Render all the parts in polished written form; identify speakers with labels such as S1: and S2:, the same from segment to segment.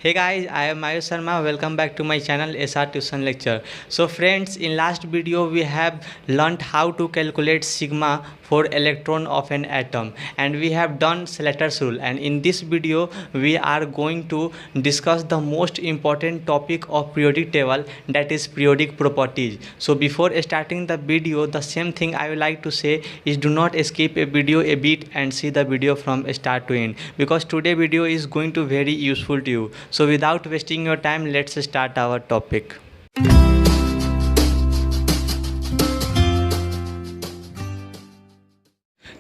S1: Hey guys, I am Mayur Sharma. Welcome back to my channel SR Tuition Lecture. So friends, in last video we have learnt how to calculate sigma for electron of an atom, and we have done Slater's rule, and in this video we are going to discuss the most important topic of periodic table, that is periodic properties. So before starting the video, the same thing I would like to say is do not skip a video a bit and see the video from start to end, because today video is going to very useful to you. So without wasting your time, let's start our topic.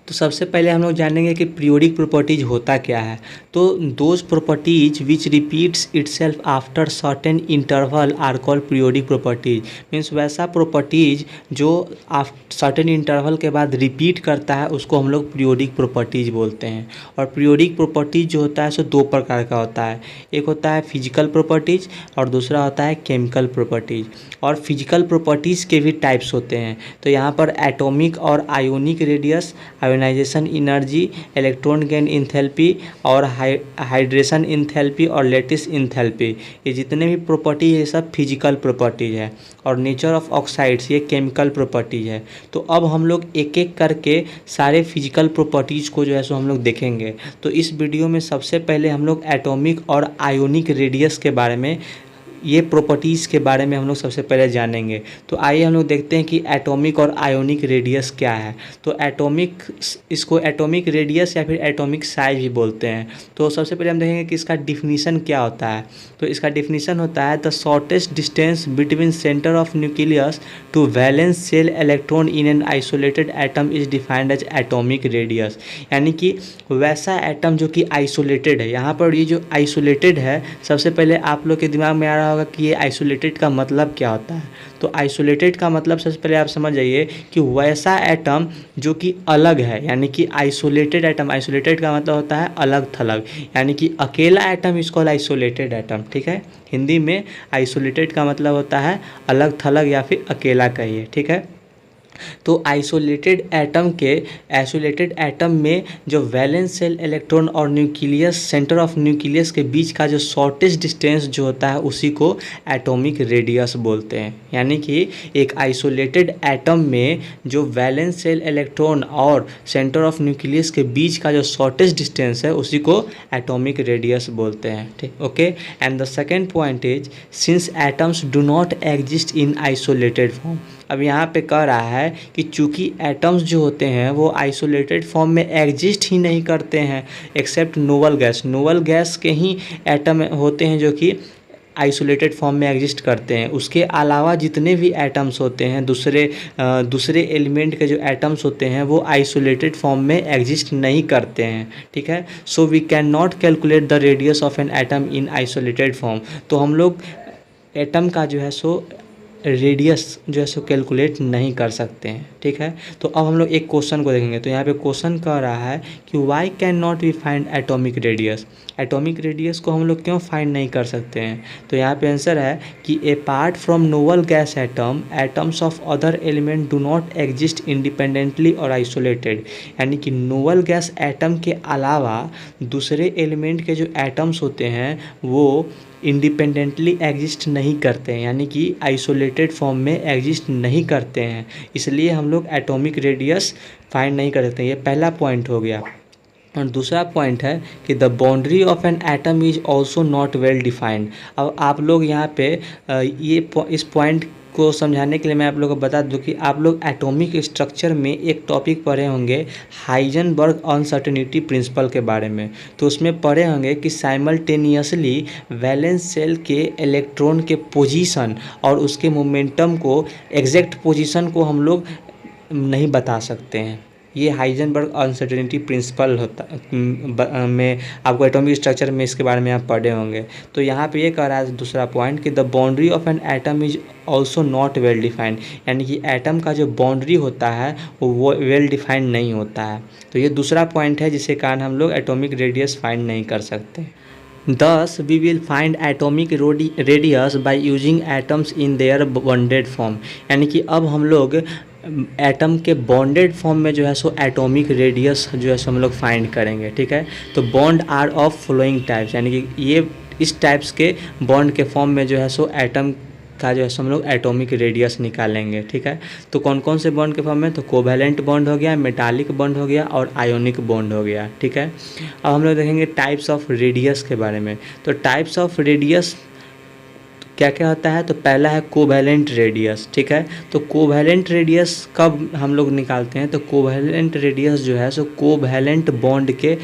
S1: तो सबसे पहले हम लोग जानेंगे कि periodic properties होता क्या है। तो those properties which repeats itself after certain interval are called periodic properties. Means वैसा प्रॉपर्टीज जो सर्टेन इंटरवल के बाद रिपीट करता है उसको हम लोग पीरियोडिक प्रॉपर्टीज बोलते हैं। और पीरियोडिक प्रॉपर्टीज जो होता है सो दो प्रकार का होता है, एक होता है फिजिकल प्रॉपर्टीज और दूसरा होता है केमिकल प्रॉपर्टीज। और फिजिकल प्रॉपर्टीज़ के भी टाइप्स होते हैं। तो यहाँ पर एटॉमिक और ionic radius, ionization energy, electron gain enthalpy और हाइड्रेशन इंथैल्पी और लेटिस इंथैल्पी, ये जितने भी प्रॉपर्टी है सब फिजिकल प्रॉपर्टीज है। और नेचर ऑफ ऑक्साइड्स ये केमिकल प्रॉपर्टीज है। तो अब हम लोग एक एक करके सारे फिजिकल प्रॉपर्टीज़ को जो है सो हम लोग देखेंगे। तो इस वीडियो में सबसे पहले हम लोग एटॉमिक और आयोनिक रेडियस के बारे में, ये प्रॉपर्टीज़ के बारे में हम लोग सबसे पहले जानेंगे। तो आइए हम लोग देखते हैं कि एटॉमिक और आयोनिक रेडियस क्या है। तो इसको एटॉमिक रेडियस या फिर एटॉमिक साइज भी बोलते हैं। तो सबसे पहले हम देखेंगे कि इसका डिफिनीशन क्या होता है। तो इसका डिफिनीशन होता है the shortest distance between centre of nucleus to valence shell electron in an isolated atom is defined as atomic radius. यानी कि वैसा एटम जो कि आइसोलेटेड है। यहाँ पर ये जो आइसोलेटेड है, सबसे पहले आप लोग के दिमाग में आ रहा होगा कि ये आइसोलेटेड का मतलब क्या होता है। तो आइसोलेटेड का मतलब सबसे पहले आप समझ जाइए कि वैसा एटम जो कि अलग है, यानी कि आइसोलेटेड एटम, आइसोलेटेड का मतलब होता है अलग थलग, यानी कि अकेला एटम इसको आइसोलेटेड एटम, ठीक है। हिंदी में आइसोलेटेड का मतलब होता है अलग थलग या फिर अकेला कहिए, ठीक है। तो आइसोलेटेड एटम में जो वैलेंस सेल इलेक्ट्रॉन और न्यूक्लियस, सेंटर ऑफ न्यूक्लियस के बीच का जो शॉर्टेस्ट डिस्टेंस जो होता है उसी को एटॉमिक रेडियस बोलते हैं। यानी कि एक आइसोलेटेड एटम में जो वैलेंस सेल इलेक्ट्रॉन और सेंटर ऑफ न्यूक्लियस के बीच का जो शॉर्टेस्ट डिस्टेंस है उसी को एटॉमिक रेडियस बोलते हैं, ठीक, okay. And the second point is since atoms do not exist in isolated form. अब यहाँ पे कह रहा है कि चूँकि एटम्स जो होते हैं वो आइसोलेटेड फॉर्म में एग्जिस्ट ही नहीं करते हैं except noble gas. Noble gas के ही एटम होते हैं जो कि आइसोलेटेड फॉर्म में एग्जिस्ट करते हैं। उसके अलावा जितने भी एटम्स होते हैं, दूसरे एलिमेंट के जो एटम्स होते हैं वो आइसोलेटेड फॉर्म में एग्जिस्ट नहीं करते हैं, ठीक है। So we cannot calculate the radius of an atom in isolated form. तो हम लोग एटम का जो है सो रेडियस जो है सो कैलकुलेट नहीं कर सकते हैं, ठीक है। तो अब हम लोग एक क्वेश्चन को देखेंगे। तो यहाँ पे क्वेश्चन कह रहा है कि why cannot we find atomic radius. Atomic radius को हम लोग क्यों फाइंड नहीं कर सकते हैं। तो यहाँ पे आंसर है कि apart from noble gas atom, atoms of other element do not exist independently और आइसोलेटेड। यानी कि नोबल गैस एटम के अलावा दूसरे एलिमेंट के जो एटम्स होते हैं वो इंडिपेंडेंटली एग्जिस्ट नहीं करते हैं, यानी कि आइसोलेटेड फॉर्म में एग्जिस्ट नहीं करते हैं। इसलिए हम लोग एटॉमिक रेडियस फाइंड नहीं कर सकते। ये पहला पॉइंट हो गया। और दूसरा पॉइंट है कि the boundary of an atom is also not well defined. अब आप लोग यहाँ पे इस पॉइंट को समझाने के लिए मैं आप लोगों को बता दूं कि आप लोग एटॉमिक स्ट्रक्चर में एक टॉपिक पढ़े होंगे हाइजेनबर्ग अनसर्टेनिटी प्रिंसिपल के बारे में। तो उसमें पढ़े होंगे कि साइमल्टेनियसली वैलेंस सेल के इलेक्ट्रॉन के पोजीशन और उसके मोमेंटम को, एग्जैक्ट पोजीशन को हम लोग नहीं बता सकते हैं। ये हाइजेनबर्ग अनसर्टेनिटी प्रिंसिपल होता में आपको एटॉमिक स्ट्रक्चर में इसके बारे में आप पढ़े होंगे। तो यहाँ पे ये कह रहा है दूसरा पॉइंट कि the boundary of an atom is also not well defined. यानी कि एटम का जो बाउंड्री होता है वो वेल डिफाइंड नहीं होता है। तो ये दूसरा पॉइंट है जिसके कारण हम लोग एटॉमिक रेडियस फाइंड नहीं कर सकते। Thus, we will find atomic radius by using atoms in their bonded form। यानी कि अब हम लोग एटम के बॉन्डेड फॉर्म में जो है सो एटॉमिक रेडियस जो है सो हम लोग फाइंड करेंगे, ठीक है। तो bond are of following types, यानी कि ये इस टाइप्स के बॉन्ड के फॉर्म में जो है सो एटम का जो है सो हम लोग एटॉमिक रेडियस निकालेंगे। ठीक है, तो कौन कौन से बॉन्ड के फॉर्म में, तो कोवैलेंट बॉन्ड हो गया, मेटालिक बॉन्ड हो गया और आयोनिक बॉन्ड हो गया। ठीक है, अब हम लोग देखेंगे टाइप्स ऑफ रेडियस के बारे में। तो टाइप्स ऑफ रेडियस क्या क्या होता है, तो पहला है कोवैलेंट रेडियस। ठीक है, तो कोवैलेंट रेडियस कब हम लोग निकालते हैं, तो कोवैलेंट रेडियस जो है सो कोवैलेंट बॉन्ड के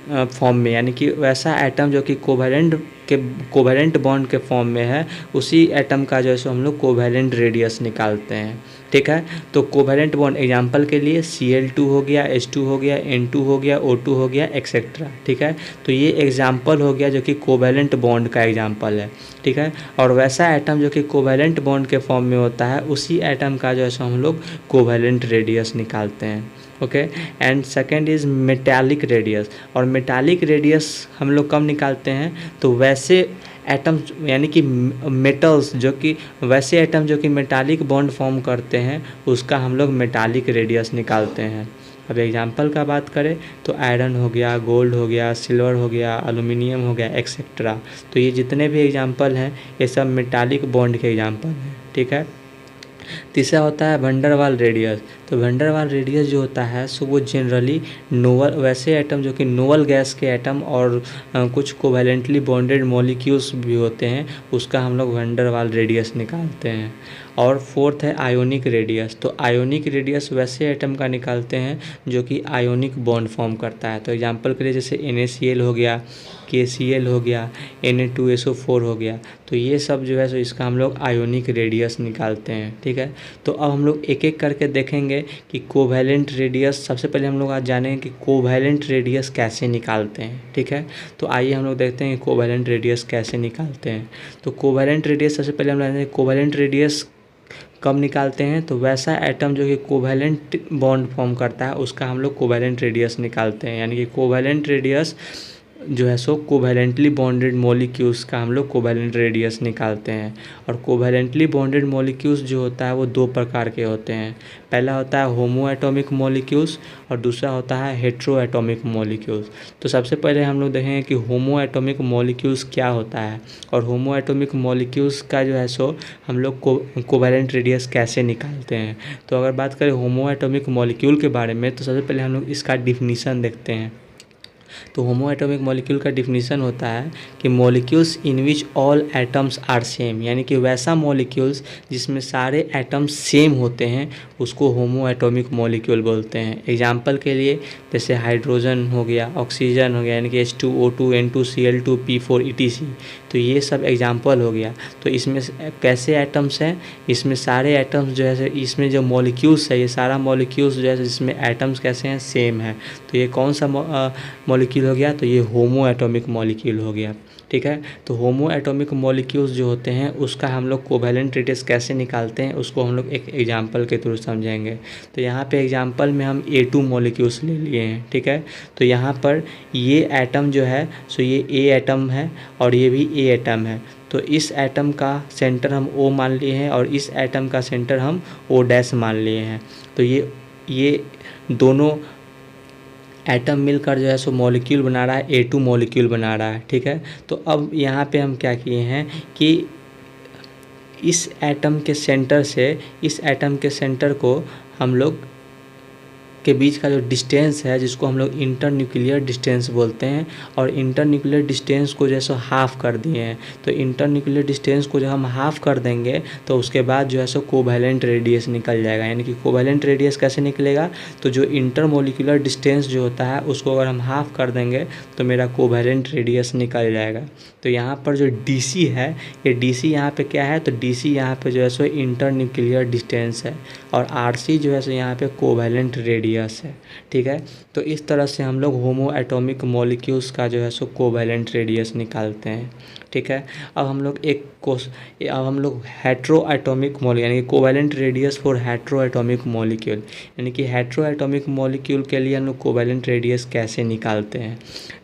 S1: फॉर्म में, यानी कि वैसा एटम जो कि कोवैलेंट बॉन्ड के फॉर्म में है, उसी एटम का जो है सो हम लोग कोवैलेंट रेडियस निकालते हैं। ठीक है, तो कोवैलेंट बॉन्ड एग्जांपल के लिए Cl2 हो गया, H2 हो गया, N2 हो गया, O2 हो गया, एक्सेट्रा। ठीक है, तो ये एग्जांपल हो गया जो कि कोवैलेंट बॉन्ड का एग्जांपल है। ठीक है, और वैसा एटम जो कि कोवैलेंट बॉन्ड के फॉर्म में होता है, उसी एटम का जो है सो हम लोग कोवैलेंट रेडियस निकालते हैं। Okay, and second is metallic radius. और मेटालिक रेडियस हम लोग कब निकालते हैं, तो वैसे एटम्स यानी कि मेटल्स जो कि वैसे एटम जो कि मेटालिक बॉन्ड फॉर्म करते हैं, उसका हम लोग मेटालिक रेडियस निकालते हैं। अब एग्जांपल का बात करें तो आयरन हो गया, गोल्ड हो गया, सिल्वर हो गया, एल्युमिनियम हो गया, एक्सेट्रा। तो ये जितने भी एग्जांपल हैं ये सब मेटालिक बॉन्ड के एग्जांपल हैं। ठीक है, तीसरा होता है वंडरवाल रेडियस। तो वंडरवाल रेडियस जो होता है सो वो जनरली नोवल वैसे एटम जो कि नोवल गैस के एटम और कुछ कोवैलेंटली बॉन्डेड मॉलिक्यूल्स भी होते हैं, उसका हम लोग वंडरवाल रेडियस निकालते हैं। और फोर्थ है आयोनिक रेडियस। तो आयोनिक रेडियस वैसे एटम का निकालते हैं जो कि आयोनिक बॉन्ड फॉर्म करता है। तो एग्जांपल के लिए जैसे NaCl हो गया, KCl हो गया, Na2SO4 हो गया, तो ये सब जो है सो इसका हम लोग आयोनिक रेडियस निकालते हैं। ठीक है, तो अब हम लोग एक एक करके देखेंगे कि कोवैलेंट रेडियस। सबसे पहले हम लोग आज जानेंगे कि कोवैलेंट रेडियस कैसे निकालते हैं। ठीक है, तो आइए हम लोग देखते हैं कि कोवैलेंट रेडियस कैसे निकालते हैं। तो कोवैलेंट रेडियस सबसे पहले हम लोग कोवैलेंट रेडियस कब निकालते हैं, तो वैसा एटम जो कि कोवैलेंट बॉन्ड फॉर्म करता है उसका हम लोग कोवैलेंट रेडियस निकालते हैं। यानी कि कोवैलेंट रेडियस जो है सो कोवैलेंटली बॉन्डेड मॉलिक्यूल्स का हम लोग कोवैलेंट रेडियस निकालते हैं। और कोवैलेंटली बॉन्डेड मॉलिक्यूल्स जो होता है वो दो प्रकार के होते हैं। पहला होता है होमो एटॉमिक मॉलिक्यूल्स और दूसरा होता है हेट्रो एटॉमिक मॉलिक्यूल्स। तो सबसे पहले हम लोग देखेंगे कि होमो एटॉमिक मॉलिक्यूल्स क्या होता है और होमो एटॉमिक मॉलिक्यूल्स का जो है सो हम लोग कोवैलेंट रेडियस कैसे निकालते हैं। तो अगर बात करें होमो एटॉमिक मॉलिक्यूल के बारे में, तो सबसे पहले हम लोग इसका डिफिनीसन देखते हैं। तो होमो एटॉमिक मॉलिक्यूल का डिफिनीसन होता है कि molecules in which all atoms are same, यानी कि वैसा मॉलिक्यूल्स जिसमें सारे एटम्स सेम होते हैं उसको होमो एटॉमिक मॉलिक्यूल बोलते हैं। एग्जांपल के लिए जैसे हाइड्रोजन हो गया, ऑक्सीजन हो गया, यानी कि H2O2 N2Cl2 P4 etc। तो ये सब एग्जांपल हो गया। तो इसमें कैसे एटम्स हैं, इसमें सारे एटम्स जो है इसमें जो मॉलिक्यूल्स है ये सारा मॉलिक्यूल्स जो है जिसमें एटम्स कैसे हैं, सेम है। तो ये कौन सा मॉलिक्यूल हो गया, तो ये होमो एटॉमिक मॉलिक्यूल हो गया। ठीक है, तो होमो एटॉमिक मॉलिक्यूल्स जो होते हैं उसका हम लोग कोवैलेंट रेडियस कैसे निकालते हैं उसको हम लोग एक एग्जांपल के थ्रू समझेंगे। तो यहाँ पे एग्जांपल में हम A2 मॉलिक्यूल्स ले लिए हैं। ठीक है, तो यहाँ पर ये एटम जो है सो ये A एटम है और ये भी A एटम है। तो इस एटम का सेंटर हम O मान लिए हैं और इस एटम का सेंटर हम O' मान लिए हैं। तो ये दोनों एटम मिलकर जो है सो मॉलिक्यूल बना रहा है, A2 मॉलिक्यूल बना रहा है। ठीक है, तो अब यहाँ पे हम क्या किए हैं कि इस एटम के सेंटर से इस एटम के सेंटर को हम लोग के बीच का जो डिस्टेंस है जिसको हम लोग इंटर न्यूक्लियर डिस्टेंस बोलते हैं, और इंटर न्यूक्लियर डिस्टेंस को जैसे हाफ़ कर दिए हैं। तो इंटर न्यूक्लियर डिस्टेंस को जब हम हाफ़ कर देंगे तो उसके बाद जो है सो कोवैलेंट रेडियस निकल जाएगा। यानी कि कोवैलेंट रेडियस कैसे निकलेगा, तो जो इंटर मोलिकुलर डिस्टेंस जो होता है उसको अगर हम हाफ़ कर देंगे तो मेरा कोवैलेंट रेडियस निकल जाएगा। तो यहाँ पर जो DC है, ये DC यहाँ पे क्या है, तो DC यहाँ पे जो है सो इंटर न्यूक्लियर डिस्टेंस है और RC जो है सो यहाँ पे कोवैलेंट रेडियस है। ठीक है, तो इस तरह से हम लोग होमो एटॉमिक मॉलिक्यूल्स का जो है सो कोवैलेंट रेडियस निकालते हैं। ठीक है, अब हम लोग हेट्रो एटॉमिक मॉलिक्यूल यानी कि covalent radius for hetero atomic molecule, यानी कि हेट्रो एटॉमिक मॉलिक्यूल के लिए हम लोग कोवैलेंट रेडियस कैसे निकालते हैं।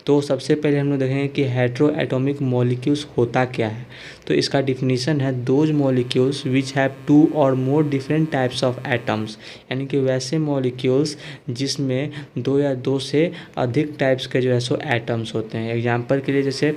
S1: तो सबसे पहले हम लोग देखेंगे कि हेट्रो एटॉमिक मॉलिक्यूल्स होता क्या है। तो इसका डिफिनीसन है दोज मॉलिक्यूल्स विच हैव 2 और more different types of atoms, यानी कि वैसे मॉलिक्यूल्स जिसमें 2 या 2 से अधिक टाइप्स के जो है सो एटम्स होते हैं। एग्जांपल के लिए जैसे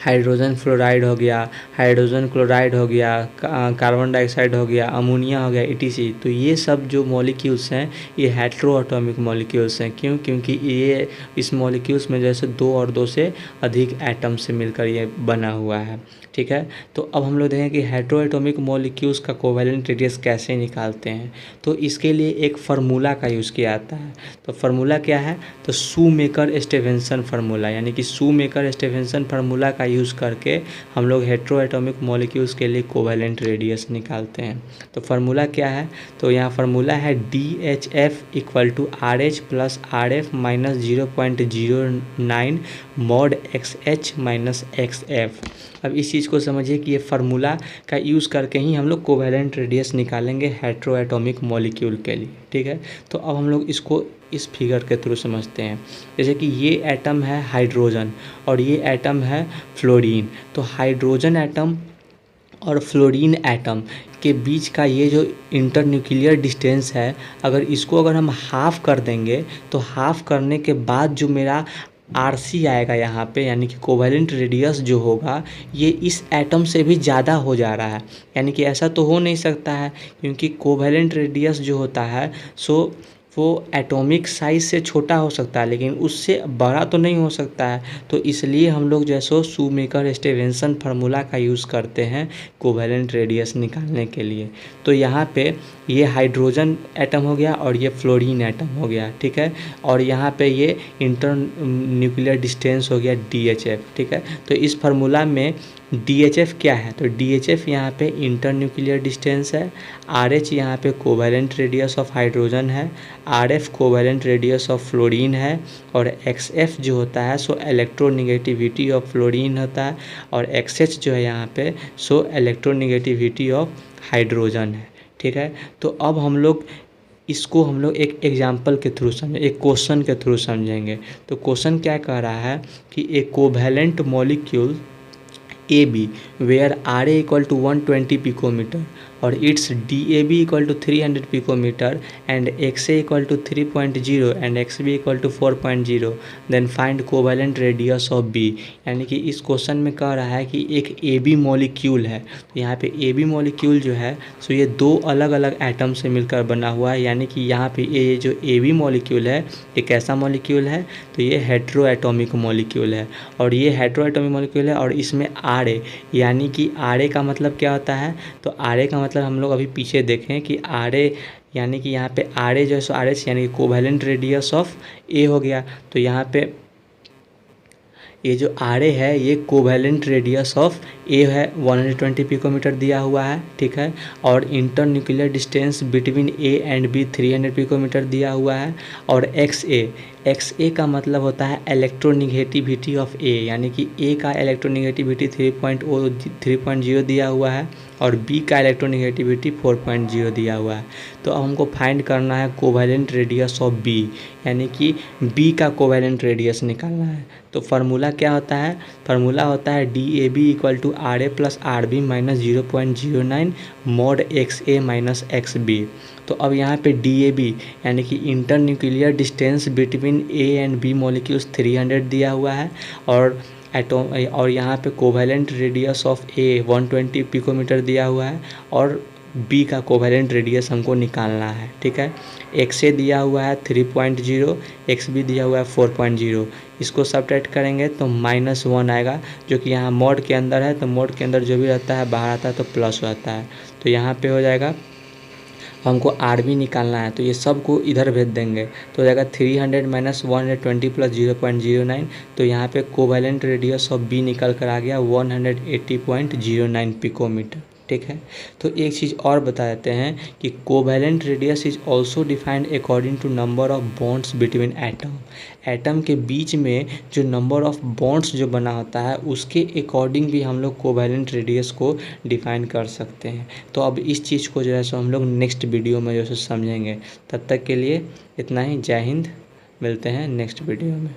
S1: हाइड्रोजन फ्लोराइड हो गया, हाइड्रोजन क्लोराइड हो गया, कार्बन डाइऑक्साइड हो गया, अमोनिया हो गया, etc। तो ये सब जो मॉलिक्यूल्स हैं ये हेटेरो एटॉमिक मॉलिक्यूल्स हैं। क्यों? क्योंकि ये इस मॉलिक्यूल्स में जैसे 2 और 2 से अधिक एटम से मिलकर ये बना हुआ है। ठीक है, तो अब हम लोग देखें कि हेटेरो एटॉमिक मॉलिक्यूल्स का कोवैलेंट रेडियस कैसे निकालते हैं। तो इसके लिए एक फार्मूला का यूज़ किया जाता है। तो फार्मूला क्या है? तो शूमेकर स्टीफेंसन फार्मूला, यानी कि शूमेकर स्टीफेंसन फार्मूला का यूज़ करके हम लोग हेटेरो एटॉमिक मॉलिक्यूल्स के लिए कोवैलेंट रेडियस निकालते हैं। तो फार्मूला क्या है? तो यहाँ फार्मूला है DHF = RH + RF - 0.09 mod XH - XF। अब इस चीज़ को समझिए कि ये फार्मूला का यूज़ करके ही हम लोग कोवैलेंट रेडियस निकालेंगे हेटेरो एटॉमिक मॉलिक्यूल के लिए। ठीक है, तो अब हम लोग इसको इस फिगर के थ्रू समझते हैं। जैसे कि ये एटम है हाइड्रोजन और ये एटम है फ्लोरीन। तो हाइड्रोजन एटम और फ्लोरीन एटम के बीच का ये जो इंटरन्यूक्लियर डिस्टेंस है, अगर हम हाफ़ कर देंगे तो हाफ़ करने के बाद जो मेरा RC आएगा यहाँ पे, यानी कि कोवैलेंट रेडियस जो होगा ये इस एटम से भी ज़्यादा हो जा रहा है। यानी कि ऐसा तो हो नहीं सकता है, क्योंकि कोवैलेंट रेडियस जो होता है वो एटॉमिक साइज़ से छोटा हो सकता है लेकिन उससे बड़ा तो नहीं हो सकता है। तो इसलिए हम लोग जैसो शूमेकर स्टीफेंसन फार्मूला का यूज़ करते हैं कोवैलेंट रेडियस निकालने के लिए। तो यहाँ पे ये हाइड्रोजन एटम हो गया और ये फ्लोरीन एटम हो गया। ठीक है, और यहाँ पे ये इंटर न्यूक्लियर डिस्टेंस हो गया DHF। ठीक है, तो इस फार्मूला में DHF क्या है? तो DHF यहाँ पे इंटर न्यूक्लियर डिस्टेंस है, RH यहाँ पे कोवैलेंट रेडियस ऑफ हाइड्रोजन है, RF covalent radius of fluorine है, और XF जो होता है सो इलेक्ट्रोनेगेटिविटी ऑफ फ्लोरीन होता है, और XH जो है यहाँ पे सो इलेक्ट्रोनेगेटिविटी ऑफ हाइड्रोजन है। ठीक है, तो अब हम लोग एक एग्जाम्पल के थ्रू समझें, एक क्वेश्चन के थ्रू समझेंगे। तो क्वेश्चन क्या कह रहा है कि एक covalent molecule AB where RA = 120 picometer और its DAB = 300 picometer and XA = 3.0 and XB = 4.0 then find covalent radius of B। यानी कि इस क्वेश्चन में कह रहा है कि एक AB मॉलिक्यूल है। तो यहाँ पे AB मॉलिक्यूल जो है सो ये 2 अलग अलग एटम से मिलकर बना हुआ है। यानी कि यहाँ पे ये जो AB मॉलिक्यूल है ये कैसा मॉलिक्यूल है? तो ये हेटेरो एटॉमिक मॉलिक्यूल है, और ये हेटेरो एटॉमिक मॉलिक्यूल है और इसमें RA, यानी कि RA का मतलब क्या होता है? तो RA का मतलब हम लोग अभी पीछे देखें कि RA यानी कि यहाँ पे RA जो है सो RH यानी कि कोवैलेंट रेडियस ऑफ A हो गया। तो यहाँ पे ये जो RA है ये कोवैलेंट रेडियस ऑफ A है, 120 पिकोमीटर दिया हुआ है। ठीक है, और internuclear distance between A and B 300 picometre दिया हुआ है। और XA का मतलब होता है इलेक्ट्रोनेगेटिविटी ऑफ A, यानी कि A का इलेक्ट्रोनेगेटिविटी 3.0 दिया हुआ है और B का इलेक्ट्रोनेगेटिविटी 4.0 दिया हुआ है। तो अब हमको फाइंड करना है कोवैलेंट रेडियस ऑफ B, यानी कि B का कोवैलेंट रेडियस निकालना है। तो फार्मूला क्या होता है? फार्मूला होता है DAB = RA + RB - 0.09 mod XA - XB। तो अब यहाँ पे DAB यानी कि internuclear distance between A and B molecules 300 दिया हुआ है, और यहाँ पे covalent radius of A 120 picometre दिया हुआ है, और B का कोवैलेंट रेडियस हमको निकालना है। ठीक है, XA दिया हुआ है 3.0, XB दिया हुआ है 4.0। इसको सब्ट्रैक्ट करेंगे तो -1 आएगा, जो कि यहाँ मोड के अंदर है। तो मोड के अंदर जो भी रहता है बाहर आता है तो प्लस रहता है। तो यहाँ पे हो जाएगा, हमको RB निकालना है तो ये सब को इधर भेज देंगे तो हो जाएगा 300 - 120 + 0.09। तो यहाँ पे कोवैलेंट रेडियस ऑफ B निकल कर आ गया 180.09 पिकोमीटर। ठीक है, तो एक चीज़ और बता देते हैं कि covalent radius is also defined according to number of bonds between atom के बीच में जो नंबर ऑफ बॉन्ड्स जो बना होता है उसके अकॉर्डिंग भी हम लोग कोवैलेंट रेडियस को डिफाइन कर सकते हैं। तो अब इस चीज़ को जो है सो हम लोग नेक्स्ट वीडियो में जो है समझेंगे। तब तक के लिए इतना ही। जय हिंद, मिलते हैं नेक्स्ट वीडियो में।